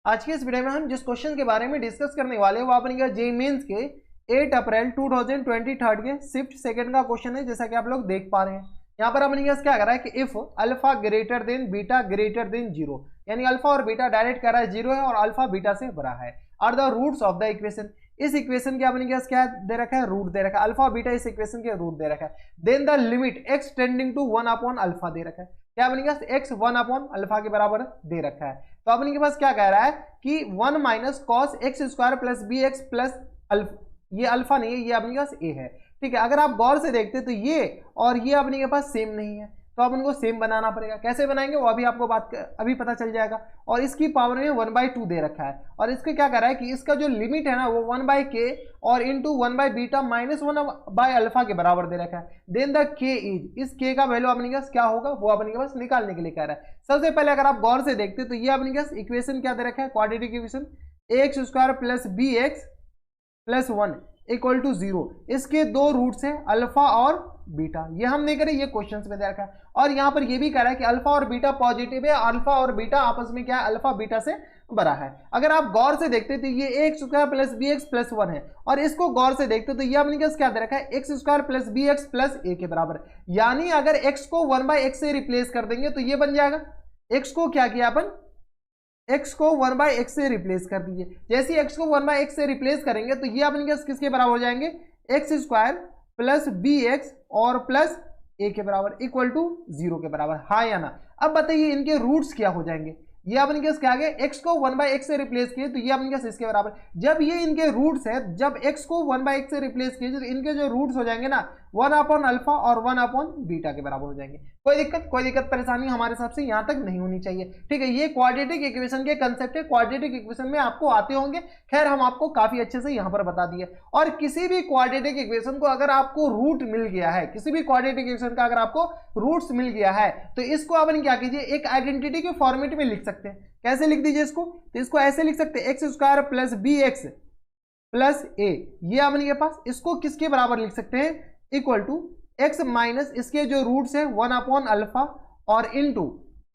आज के इस वीडियो में हम जिस क्वेश्चन के बारे में डिस्कस करने वाले हैं वो अपने जेईई मेंस के 8 अप्रैल 2023 के शिफ्ट सेकंड का क्वेश्चन है। जैसा कि आप लोग देख पा रहे हैं यहाँ पर अपने क्या कर रहा है कि if alpha greater than beta greater than zero, यानी अल्फा और बीटा डायरेक्ट कर रहा है जीरो है और अल्फा बीटा से बड़ा है, are the roots of the equation. इस इक्वेशन के अपने क्या दे रखा है, रूट दे रखा है, अल्फा बीटा इस इक्वेशन के रूट दे रखा है। Then the limit x tending to 1 upon alpha दे रखा है, क्या अपने पास एक्स 1 अपॉन अल्फा के बराबर दे रखा है। तो अपने के पास क्या कह रहा है कि 1 minus cos x square plus b x plus alpha, ये अल्फा नहीं है, ये अपने पास ए है, ठीक है। अगर आप गौर से देखते तो ये और ये अपने के पास सेम नहीं है, तो आप उनको सेम बनाना पड़ेगा। कैसे बनाएंगे वो अभी आपको अभी पता चल जाएगा। और इसकी पावर में 1/2 दे रखा है और इसके क्या कर रहा है कि इसका जो लिमिट है ना वो 1/k और इंटू 1/बीटा माइनस 1/अल्फा के बराबर दे रखा है। देन द k इज, इस k का वैल्यू अपने पास क्या होगा वो अपने के पास निकालने के लिए कह रहा है। सबसे पहले अगर आप गौर से देखते तो ये अपने पास इक्वेशन क्या दे रखा है, quadratic equation x square plus b x plus 1 equal to 0। इसके दो रूट्स हैं अल्फा और बीटा, ये हम नहीं करें, ये क्वेश्चंस में दे रखा है। और यहाँ पर ये भी कह रहा है कि अल्फा और बीटा पॉजिटिव है, अल्फा और बीटा आपस में क्या है, अल्फा बीटा से बड़ा है। अगर आप गौर से देखते तो ये x square plus b x plus 1 है और इसको गौर से देखते तो ये अपने पास क्या दे रखा है, x square plus b x plus a के बराबर। यानी अगर एक्स को 1/x से रिप्लेस कर देंगे तो ये बन जाएगा, एक्स को क्या किया अपन, x को 1/x से रिप्लेस कर दीजिए। जैसे x को 1/x से रिप्लेस करेंगे तो ये अपने किसके बराबर हो जाएंगे, x square plus b x और प्लस ए के बराबर इक्वल टू 0 के बराबर, हाँ या ना। अब बताइए इनके रूट्स क्या हो जाएंगे, ये अपने केस क्या आ गया, x को 1/x से रिप्लेस किए तो ये अपने केस इसके बराबर। जब ये इनके रूट्स है, जब x को 1/x से रिप्लेस किए तो इनके जो रूट्स हो जाएंगे ना 1 अपॉन अल्फा और 1 अपॉन बीटा के बराबर हो जाएंगे। कोई दिक्कत परेशानी हमारे हिसाब से यहाँ तक नहीं होनी चाहिए, ठीक है। ये क्वाड्रेटिक इक्वेशन के कंसेप्ट है, क्वाड्रेटिक इक्वेशन में आपको आते होंगे, खैर हम आपको काफी अच्छे से यहाँ पर बता दिए। और किसी भी क्वाड्रेटिक इक्वेशन को अगर आपको रूट मिल गया है, किसी भी क्वाड्रेटिक इक्वेशन का अगर आपको रूट्स मिल गया है तो इसको अपन क्या कीजिए, एक आइडेंटिटी के फॉर्मेट में लिख सकते हैं। कैसे लिख दीजिए इसको, तो इसको ऐसे लिख सकते हैं x square plus b x plus a, ये अपने के पास इसको किसके बराबर लिख सकते हैं, इक्वल टू एक्स माइनस इसके जो रूट्स है 1 अपॉन अल्फा और into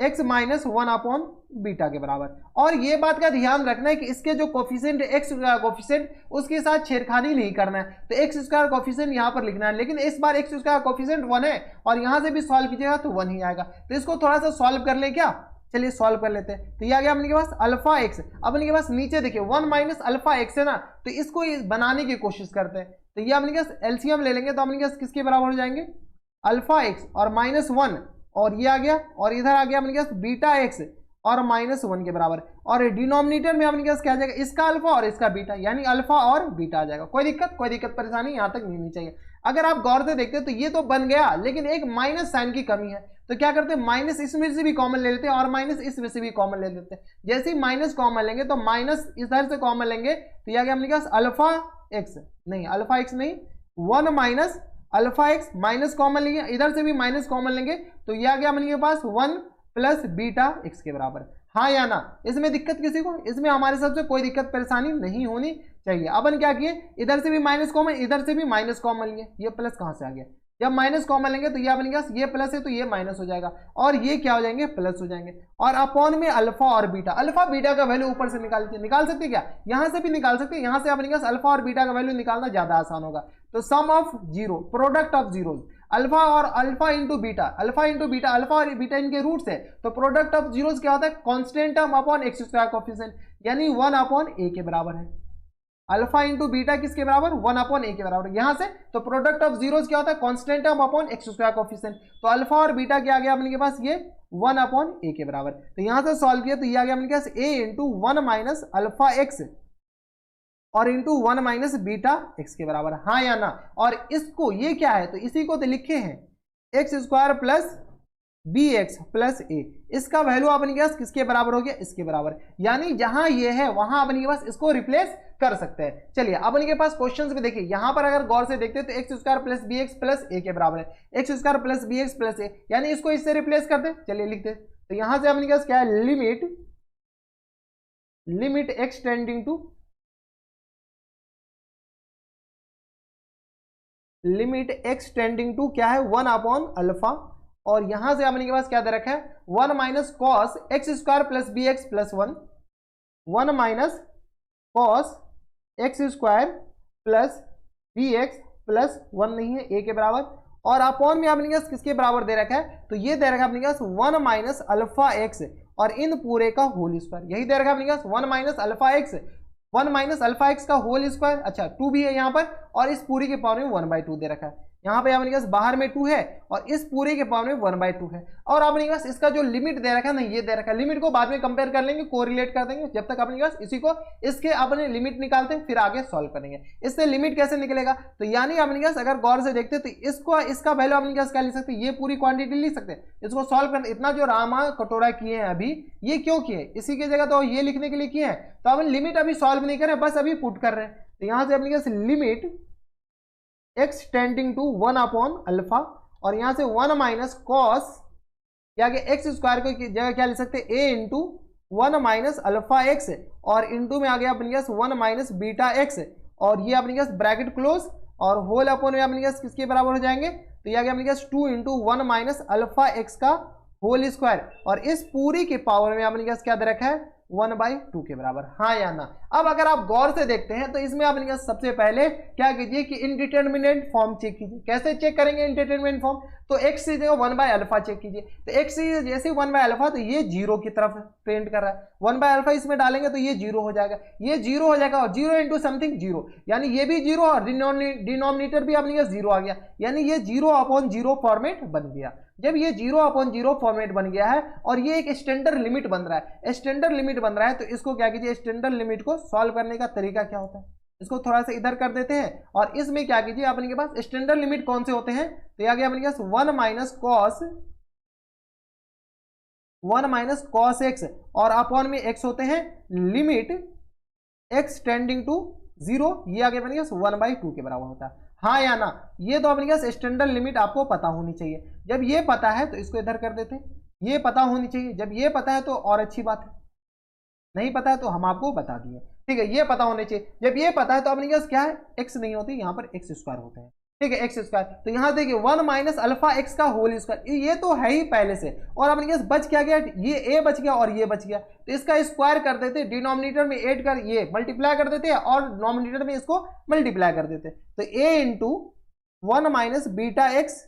x minus 1 upon beta के बराबर। और ये बात का ध्यान रखना है कि इसके जो कोफिशिएंट एक्स का कोफिशिएंट उसके साथ छेड़खानी नहीं करना है, तो एक्स स्क्वायर कोफिशिएंट यहाँ पर लिखना है। लेकिन इस बार एक्स स्क्वायर कोफिशिएंट 1 है और यहाँ से भी सॉल्व कीजिएगा तो 1 ही आएगा। तो इसको थोड़ा सा सॉल्व कर ले क्या, चलिए सॉल्व कर लेते हैं। तो ये आ गया अपने के पास अल्फा एक्स, अपने के पास नीचे देखिए 1 माइनस अल्फा एक्स है ना, तो इसको बनाने की कोशिश करते हैं। तो ये अपने के पास एलसीएम ले लेंगे तो अपने के पास किसके बराबर हो जाएंगे, अल्फा एक्स और माइनस 1 और ये आ गया और इधर आ गया अपने के पास बीटा एक्स और माइनस 1 के बराबर। और डिनोमिनेटर में अपने के पास क्या आ जाएगा, इसका अल्फा और इसका बीटा, यानी अल्फा और बीटा आ जाएगा। कोई दिक्कत परेशानी यहाँ तक नहीं होनी चाहिए। अगर आप गौर से देखते तो ये तो बन गया, लेकिन एक माइनस साइन की कमी है, तो क्या करते हैं माइनस इसमें से भी कॉमन ले लेते हैं और माइनस इसमें से भी कॉमन ले लेते हैं। जैसे ही माइनस कॉमन लेंगे तो माइनस इधर से कॉमन लेंगे तो यह आ गया अपने पास अल्फा एक्स, नहीं अल्फा एक्स नहीं 1 minus alpha x, minus common लेंगे इधर से भी माइनस कॉमन लेंगे तो यह आ गया अपने के पास 1 प्लस बीटा एक्स के बराबर, हाँ या ना। इसमें दिक्कत किसी को, इसमें हमारे हिसाब से कोई दिक्कत परेशानी नहीं होनी चाहिए। अपन क्या किए, इधर से भी माइनस कॉमन इधर से भी माइनस कॉमन लिए, ये प्लस कहाँ से आ गया, जब माइनस कॉमन लेंगे तो ये अपने पास ये प्लस है तो ये माइनस हो जाएगा और ये क्या हो जाएंगे, प्लस हो जाएंगे। और अपॉन में अल्फा और बीटा, अल्फा बीटा का वैल्यू ऊपर से निकाल सकते क्या, यहाँ से भी निकाल सकते हैं, यहाँ से अपने पास अल्फा और बीटा का वैल्यू निकालना ज्यादा आसान होगा। तो sum of zero, product of zeros, alpha और alpha into beta, alpha into beta, alpha और बीटा इनके रूट्स है, तो प्रोडक्ट ऑफ जीरोज क्या होता है, constant term upon x square coefficient, यानी 1 अपॉन ए के बराबर है। अल्फा इंटू बीटा किसके बराबर, 1 अपॉन ए के बराबर। यहां से तो प्रोडक्ट ऑफ जीरोज क्या होता है, constant term upon x square coefficient, तो अल्फा और बीटा क्या आ गया अपने के पास, ये 1 अपॉन ए के बराबर। तो यहां से सॉल्व किया तो ये आ गया अपने पास ए इंटू 1 माइनस अल्फा एक्स और इंटू 1 माइनस बीटा एक्स के बराबर, हाँ या ना। और इसको ये क्या है, तो इसी को तो लिखे हैं x square plus b x plus a, इसका वैल्यू अपने के पास किसके बराबर हो गया, इसके बराबर। यानी जहां ये है वहां अपने के पास इसको रिप्लेस कर सकते हैं। चलिए अपने के पास क्वेश्चंस में देखिए, यहां पर अगर गौर से देखते हैं तो x square plus b x plus a के बराबर है, x square plus b x plus a, यानी इसको इससे रिप्लेस करते हैं। चलिए लिखते हैं, तो यहां से अपने के पास क्या है, limit x tending to, limit x tending to क्या है 1 अपॉन अल्फा, और यहां से अपने के पास क्या दे रखा है 1 minus cos x square plus b x plus 1 1 minus cos x square plus b x plus 1 नहीं है ए के बराबर, और अपॉन में आपने किसके बराबर दे रखा है, तो ये दे रखा है अपने पास 1 माइनस अल्फा एक्स और इन पूरे का होल स्क्वायर, यही दे रखा है अपने पास 1 minus alpha x, 1 minus alpha x का होल स्क्वायर, अच्छा 2 भी है यहाँ पर, और इस पूरी के पावर में 1/2 दे रखा है, यहाँ पे अपने पास बाहर में 2 है और इस पूरे के पावर में 1/2 है, और अपने पास इसका जो लिमिट दे रखा है ना, ये दे रखा है, लिमिट को बाद में कंपेयर कर लेंगे, कोरिलेट कर देंगे, जब तक अपने पास इसी को इसके अपने लिमिट निकालते हैं फिर आगे सॉल्व करेंगे। इससे लिमिट कैसे निकलेगा, तो यानी अपने पास अगर गौर से देखते तो इसको इसका वैल्यू अपने पास क्या लिख सकते हैं, ये पूरी क्वांटिटी लिख सकते हैं, इसको सॉल्व करना, इतना जो रामा कटोरा किए हैं अभी, ये क्यों किए, इसी की जगह तो ये लिखने के लिए किए हैं, तो अपन लिमिट अभी सॉल्व नहीं कर रहे, बस अभी पुट कर रहे हैं, तो यहां से अपने पास limit x tending to 1 upon alpha, और यहां से 1 माइनस कॉस या एक्स स्क्वायर को जगह क्या लिख सकते हैं, a into 1 minus alpha x, और इंटू में आ गया अपने पास 1 माइनस बीटा एक्स, और ये अपने पास ब्रैकेट क्लोज, और होल अपॉन में अपने पास किसके बराबर हो जाएंगे, तो ये आ गया अपने पास 2 इंटू 1 माइनस अल्फा एक्स का होल स्क्वायर, और इस पूरी के पावर में अपने पास क्या दे रखा है, 1/2 के बराबर, हाँ या ना। अब अगर आप गौर से देखते हैं तो इसमें आप सबसे पहले क्या कीजिए कि इंडिटरमिनेट फॉर्म चेक कीजिए। कैसे चेक करेंगे इंडिटरमिनेट फॉर्म, तो x से जो 1/अल्फा चेक कीजिए, तो x से जैसे 1/अल्फा तो ये 0 की तरफ ट्रेंड कर रहा है, 1/अल्फा इसमें डालेंगे तो ये 0 हो जाएगा, ये 0 हो जाएगा, और 0 इंटू समथिंग 0, यानी ये भी 0 और डिनोमिनेटर भी अपने 0 आ गया, यानी ये 0/0 फॉर्मेट बन गया। जब ये 0/0 फॉर्मेट बन गया है और ये एक स्टैंडर्ड लिमिट बन रहा है, स्टैंडर्ड लिमिट बन रहा है, तो इसको क्या कीजिए, स्टैंडर्ड लिमिट को सॉल्व करने का तरीका क्या होता है, इसको थोड़ा सा इधर कर देते हैं, और इसमें क्या कीजिए, अपने के पास स्टैंडर्ड लिमिट कौन से होते हैं, तो ये आ गया अपने पास 1 माइनस कॉस एक्स, और अपॉन में x होते हैं लिमिट x टेंडिंग टू 0, ये आ गया अपने पास 1/2 के बराबर होता है, हाँ या ना। ये तो अपने पास स्टैंडर्ड लिमिट आपको पता होनी चाहिए, जब ये पता है तो इसको इधर कर देते हैं, ये पता होनी चाहिए, जब ये पता है तो और अच्छी बात है, नहीं पता है तो हम आपको बता दिए, ठीक है, ये पता होने चाहिए, जब ये पता है तो अपने पास क्या है, x नहीं होती, यहाँ पर x स्क्वायर होता है, ठीक है, एक्स स्क्वायर, तो यहां देखिए 1 माइनस अल्फा एक्स का होल स्क्वायर, ये तो है ही पहले से, और अपने पास बच क्या गया, ये a बच गया और ये बच गया, तो इसका स्क्वायर कर देते, डिनोमिनेटर में ऐड कर ये मल्टीप्लाई कर देते और नॉमिनेटर में इसको मल्टीप्लाई कर देते, तो a into 1 minus beta x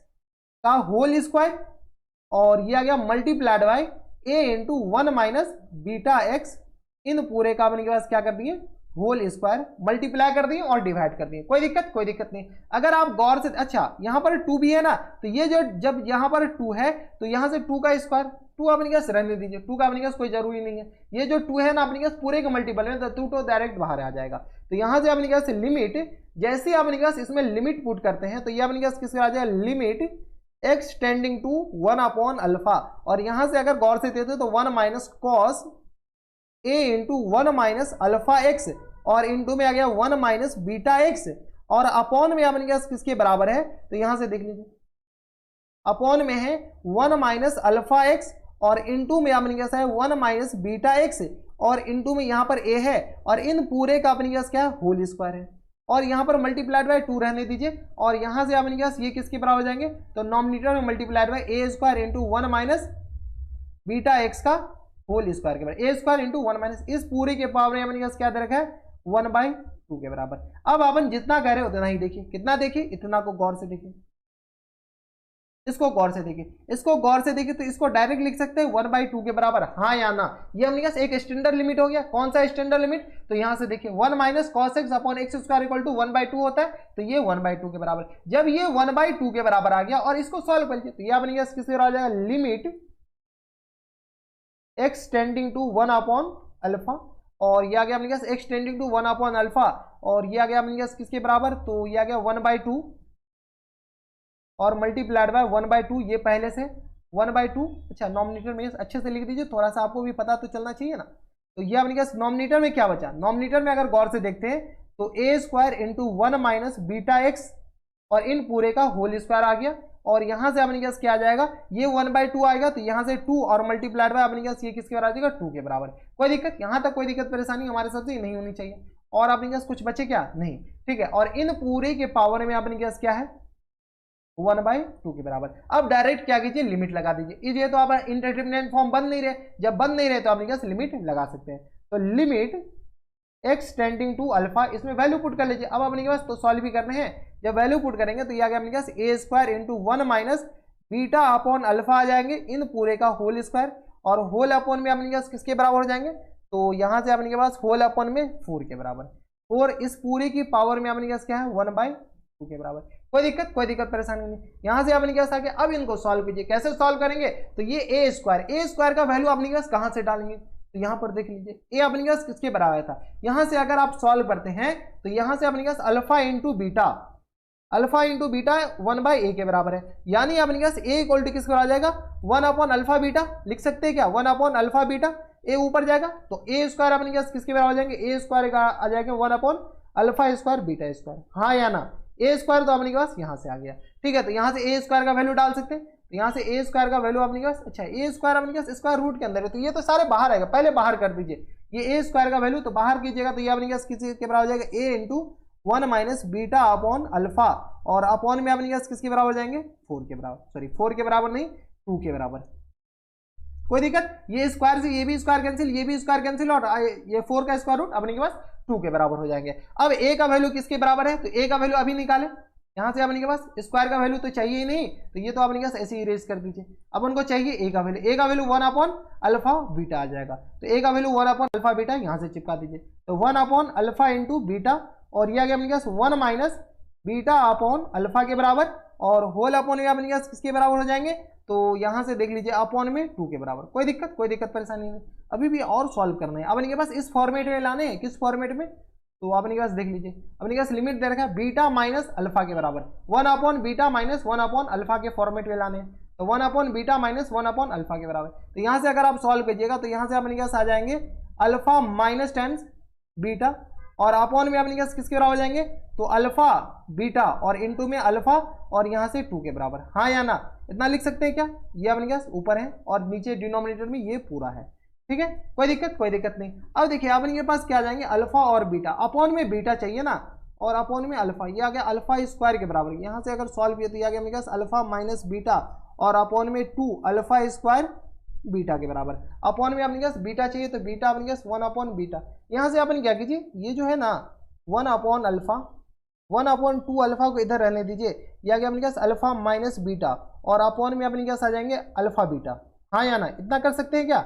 का होल स्क्वायर, और ये आ गया multiplied by a into 1 minus beta x, इन पूरे का अपने के पास क्या कर दिए, होल स्क्वायर, मल्टीप्लाई कर दिए और डिवाइड कर दिए, कोई दिक्कत नहीं। अगर आप गौर से, अच्छा यहाँ पर 2 भी है ना, तो ये जो जब यहाँ पर 2 है तो यहाँ से 2 का स्क्वायर, 2 अपने पास रहने दीजिए, 2 का अपने पास कोई जरूरी नहीं है, ये जो 2 है ना अपने पास पूरे का मल्टीपल है, तो 2 तो डायरेक्ट बाहर आ जाएगा, तो यहाँ से अपने पास लिमिट, जैसे अपने पास इसमें लिमिट पुट करते हैं तो ये अपने पास किसका आ जाएगा, limit x tending to 1 upon alpha, और यहाँ से अगर गौर से देते तो 1 minus cos a into 1 minus alpha x, और इंटू में आ गया 1 माइनस बीटा एक्स, और अपॉन में अपने पास किसके बराबर है, तो यहां से देख लीजिए अपॉन में है 1 माइनस अल्फा एक्स, और इंटू में अपने पास है 1 माइनस बीटा एक्स, और इंटू में यहां पर a है, और इन पूरे का अपने पास क्या है, होल स्क्वायर है, और यहां पर मल्टीप्लाइड बाय 2 रहने दीजिए, और यहां से अपने पास ये किसके बराबर हो जाएंगे, तो नॉमिनेटर में multiplied by a square into 1 minus beta x का होल स्क्वायर के बराबर, a स्क्वायर इंटू 1 माइनस, इस पूरे के पावर में अपने पास क्या दे रखा है, 1/2 के बराबर। अब अपन जितना कह रहे उतना ही देखिए, कितना देखिए, इतना को गौर से देखिए, इसको गौर से देखिए, इसको गौर से देखिए, तो इसको डायरेक्ट लिख सकते हैं 1/2 के बराबर, हाँ या ना। ये हमने कहा एक स्टैंडर्ड लिमिट हो गया, कौन सा स्टैंडर्ड लिमिट, तो यहां से देखिए 1 minus cos x upon x square equal to 1/2 होता है, तो ये 1/2 के बराबर, जब ये 1/2 के बराबर आ गया और इसको सॉल्व कर लीजिए, तो ये अपने पास किसके बराबर आ जाएगा, limit x tending to 1 upon alpha, और ये आ गया अपने पास x tending to 1 upon alpha, और ये आ गया अपने पास किसके बराबर, तो ये आ गया 1/2 और मल्टीप्लाइड बाय 1/2, ये पहले से 1/2, अच्छा नॉमिनेटर में अच्छे से लिख दीजिए, थोड़ा सा आपको भी पता तो चलना चाहिए ना, तो ये अपने पास नॉमिनेटर में क्या बचा, नॉमिनेटर में अगर गौर से देखते हैं तो a square into 1 minus beta x, और इन पूरे का होल स्क्वायर आ गया, और यहां से अपने पास क्या आ जाएगा, ये 1/2 आएगा, तो यहां से 2 और मल्टीप्लाइड बाय अपने पास ये किसके बराबर आ जाएगा, 2 के बराबर, कोई दिक्कत, यहां तक कोई दिक्कत परेशानी हमारे साथ नहीं होनी चाहिए, और अपने पास कुछ बचे क्या, नहीं, ठीक है, और इन पूरे के पावर में अपने पास क्या है, 1/2 के बराबर। अब डायरेक्ट क्या कीजिए, लिमिट लगा दीजिए, ये तो आप इंडिटरमिनेट फॉर्म बन नहीं रहे, जब बन नहीं रहे तो अपने पास लिमिट लगा सकते हैं, तो limit x tending to alpha, इसमें वैल्यू पुट कर लीजिए। अब अपने के पास तो सॉल्व भी करने हैं, जब वैल्यू पुट करेंगे तो ये आ गया अपने पास a square into 1 minus beta upon alpha आ जाएंगे इन पूरे का होल स्क्वायर, और होल अपॉन में अपने पास किसके बराबर हो जाएंगे, तो यहाँ से अपने के पास होल अपॉन में 4 के बराबर, और इस पूरे की पावर में अपने पास क्या है 1/2 के बराबर। कोई दिक्कत परेशानी नहीं। यहाँ से अपने पास आके अब इनको सॉल्व कीजिए। कैसे सॉल्व करेंगे, तो ये ए स्क्वायर का वैल्यू अपने पास कहाँ से डालेंगे, तो यहाँ पर देख लीजिए ए अपने पास किसके बराबर था, यहाँ से अगर आप सॉल्व करते हैं तो यहाँ से अपने पास अल्फा इंटू बीटा 1/a के बराबर है, यानी अपने पास ए इक्वल टू किसके बराबर आ जाएगा 1/अल्फा बीटा, लिख सकते हैं क्या 1/अल्फा बीटा, ए ऊपर जाएगा तो ए स्क्वायर अपने पास किसके बराबर आ जाएंगे, ए स्क्वायर आ जाएगा 1/अल्फा स्क्वायर बीटा स्क्वायर, हाँ या ना, ए स्क्वायर तो अपने पास यहाँ से आ गया। ठीक है, तो यहाँ से ए स्क्वायर का वैल्यू डाल सकते हैं, तो यहाँ से ए स्क्वायर का वैल्यू अपने पास, अच्छा ए स्क्वायर अपने पास स्क्वायर रूट के अंदर है, तो ये तो सारे बाहर आएगा, पहले बाहर कर दीजिए ये ए स्क्वायर का वैल्यू, तो बाहर कीजिएगा तो ये अपने पास किसी के बराबर हो जाएगा a into 1 minus beta upon alpha, और अपॉन में अपने पास किसके बराबर हो जाएंगे 4 के बराबर, सॉरी 4 के बराबर नहीं 2 के बराबर। कोई दिक्कत, ये स्क्वायर से ये भी स्क्वायर कैंसिल, ये भी स्क्वायर कैंसिल, और ये 4 का स्क्वायर रूट अपने के पास 2 के बराबर हो जाएंगे। अब ए का वैल्यू किसके बराबर है, तो ए का वैल्यू अभी निकाले, यहाँ से अपने के पास स्क्वायर का वैल्यू तो चाहिए ही नहीं, तो ये तो अपने के पास ऐसे ही इरेज कर दीजिए। अब उनको चाहिए ए का वैल्यू 1/अल्फा बीटा आ जाएगा, तो ए का वैल्यू 1/अल्फा बीटा यहाँ से चिपका दीजिए, तो 1/अल्फा इंटू बीटा, और ये आ गया अपने पास 1 माइनस बीटा अपॉन अल्फा के बराबर, और होल अपॉन में अपने पास किसके बराबर हो जाएंगे, तो यहाँ से देख लीजिए अपॉन में 2 के बराबर। कोई दिक्कत परेशानी नहीं, अभी भी और सॉल्व करना है। अब इनके पास इस फॉर्मेट में लाने हैं, किस फॉर्मेट में, तो अपने के पास देख लीजिए अपने के पास लिमिट दे रखा है बीटा माइनस अल्फा के बराबर, 1/बीटा माइनस 1/अल्फा के फॉर्मेट में लाने हैं, तो 1/बीटा माइनस 1/अल्फा के बराबर। तो यहाँ से अगर आप सॉल्व कीजिएगा तो यहाँ से अपने के पास आ जाएंगे अल्फा माइनस टाइम्स बीटा, और अपॉन में अपने के पास किसके बराबर हो जाएंगे, तो अल्फा बीटा और इनटू में अल्फा, और यहाँ से 2 के बराबर, हाँ या ना, इतना लिख सकते हैं क्या, ये अपने के पास ऊपर है और नीचे डिनोमिनेटर में ये पूरा है। ठीक है, कोई दिक्कत नहीं। अब देखिए अब इनके पास क्या जाएंगे अल्फा और बीटा, अपॉन में बीटा चाहिए ना, और अपॉन में अल्फा, ये आ गया अल्फा स्क्वायर के बराबर, यहाँ से अगर सॉल्व किया तो ये आ गया मेरे पास अल्फा माइनस बीटा, और अपॉन में 2 अल्फा स्क्वायर बीटा के बराबर, अपॉन में अपने पास बीटा चाहिए तो बीटा अपने पास 1/बीटा, यहाँ से अपन क्या कीजिए ये जो है ना 1/अल्फा 1/2 अल्फा को इधर रहने दीजिए, ये आ गया अपने पास अल्फा माइनस बीटा, और अपॉन में अपने पास आ जाएंगे अल्फा बीटा, हाँ या ना, इतना कर सकते हैं क्या।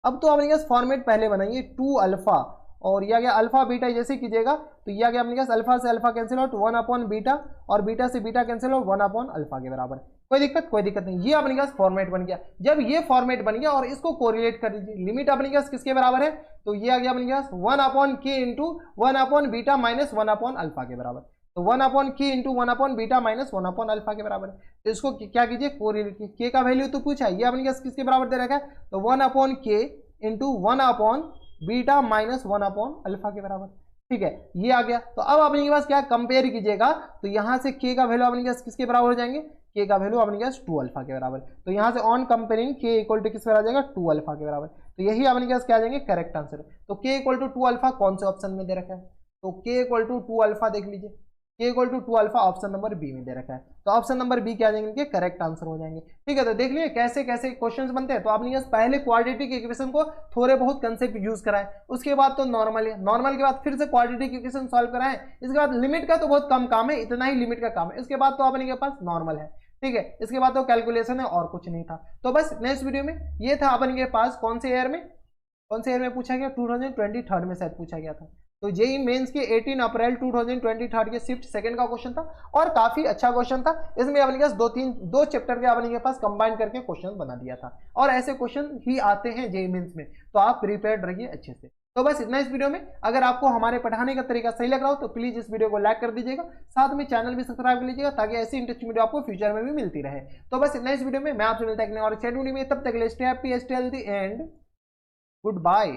अब तो अपने पास फॉर्मेट पहले बनाइए 2 अल्फा, और ये आ गया अल्फा बीटा, जैसे कीजिएगा तो ये आ गया अपने पास अल्फा से अल्फा कैंसिल आउट 1/बीटा, और बीटा से बीटा कैंसिल आउट 1/अल्फा के बराबर। कोई दिक्कत नहीं, ये अपने पास फॉर्मेट बन गया। जब ये फॉर्मेट बन गया और इसको कोरिलेट कर दीजिए, लिमिट अपने पास किसके बराबर है, तो ये आ गया अपने पास 1/k इंटू 1/बीटा माइनस 1/अल्फा के बराबर, तो 1/k इंटू 1/बीटा माइनस 1/अल्फा के बराबर है। तो इसको क्या कीजिए कोरिलेट, के का वैल्यू तो पूछा है, ये अपने पास किसके बराबर दे रखा है, तो 1/k इंटू 1/बीटा माइनस 1/अल्फा के बराबर। ठीक है, ये आ गया। तो अब अपने पास क्या कंपेयर कीजिएगा, तो यहाँ से k का वैल्यू अपने पास किसके बराबर हो जाएंगे, k का वैल्यू अपने पास 2 अल्फा के बराबर, तो यहाँ से on comparing k equal to किस पर आ जाएगा 2 अल्फा के बराबर, तो यही अपने पास क्या आ जाएंगे करेक्ट आंसर। तो k इक्वल टू 2 अल्फा कौन से ऑप्शन में दे रखा है, तो k इक्वल टू 2 अल्फा देख लीजिए, k equal to 2 alpha option number b में दे रखा है, तो ऑप्शन नंबर बी क्या आ जाएंगे इनके करेक्ट आंसर हो जाएंगे। ठीक है, तो देख लिए कैसे कैसे क्वेश्चंस बनते हैं। तो आपने पहले क्वाड्रेटिक इक्वेशन को थोड़े बहुत कंसेप्ट यूज कराएं, उसके बाद तो नॉर्मल है, नॉर्मल के बाद फिर से क्वाड्रेटिक इक्वेशन सॉल्व कराएं, इसके बाद लिमिट का तो बहुत कम काम है, इतना ही लिमिट का काम है, इसके बाद तो अपने के पास नॉर्मल है। ठीक है, इसके बाद तो कैलकुलेशन है और कुछ नहीं था। तो बस नेक्स्ट वीडियो में ये था अपन के पास कौन से ईयर में पूछा गया, 2023 में शायद पूछा गया था। तो जेईई मेंस के 18 अप्रैल 2023 के शिफ्ट सेकंड का क्वेश्चन था, और काफी अच्छा क्वेश्चन था। इसमें अपने पास दो चैप्टर के अपने के पास कंबाइन करके क्वेश्चन बना दिया था, और ऐसे क्वेश्चन ही आते हैं जेईई मेंस में, तो आप प्रिपेयर्ड रहिए अच्छे से। तो बस इतना इस वीडियो में। अगर आपको हमारे पढ़ाने का तरीका सही लग रहा हो तो प्लीज इस वीडियो को लाइक कर दीजिएगा, साथ में चैनल भी सब्सक्राइब कर लीजिएगा, ताकि ऐसी इंटरेस्टिंग वीडियो आपको फ्यूचर में भी मिलती रहे। तो बस इतना इस वीडियो में, मैं आपसे मिलता है और चैट वीडियो में, तब तक stay happy stay healthy and good bye.